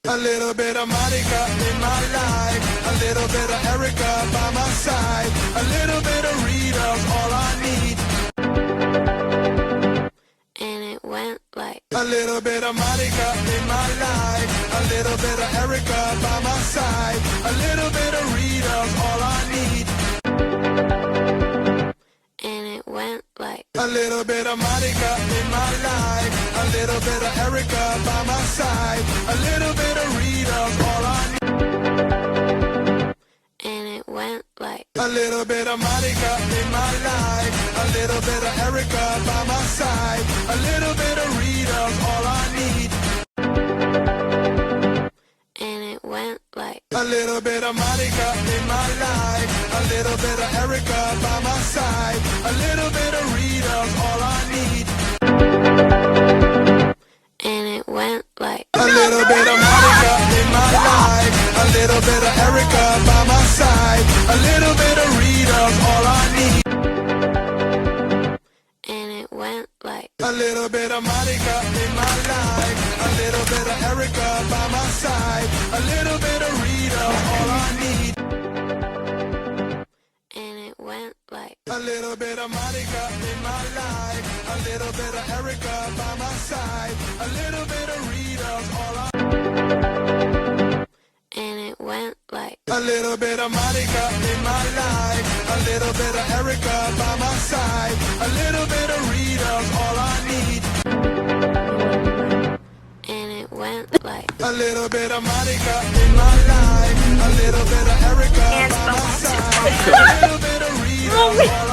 A little bit of Monica in my life, a little bit of Erica by my side, a little bit of Rita's all I need. And it went like a little bit of Monica in my life, a little bit of Erica by my side, a little bit of Rita's all I need. And it went like a little bit of Monica in my life, a little bit of Erica by my side, a little bit of Rita's all I need. And it went like a little bit of Monica in my life, a little bit of Erica by my side, a little bit of Rita's all I need. And it went like a little bit of Monica in my life, a little bit of Erica by my side, a little bit of Rita's all I need. And it went like a little bit of Monica in my life, a little bit of Erica by my side, a little bit of Rita's all I need. And it went like a little bit of Monica in my life, a little bit of Erica by my side, a little bit of Rita's all I need. And it went like a little bit of Monica in my life, a little bit of Erica by my side, a little bit of Rita's all I need. And it went like a little bit of Monica in my life, a little bit of Erica by my side, a little bit of Rita's all I need. And it went like a little bit of Monica in my life, a little bit of Erica by my side, a little bit of Rita's all I need.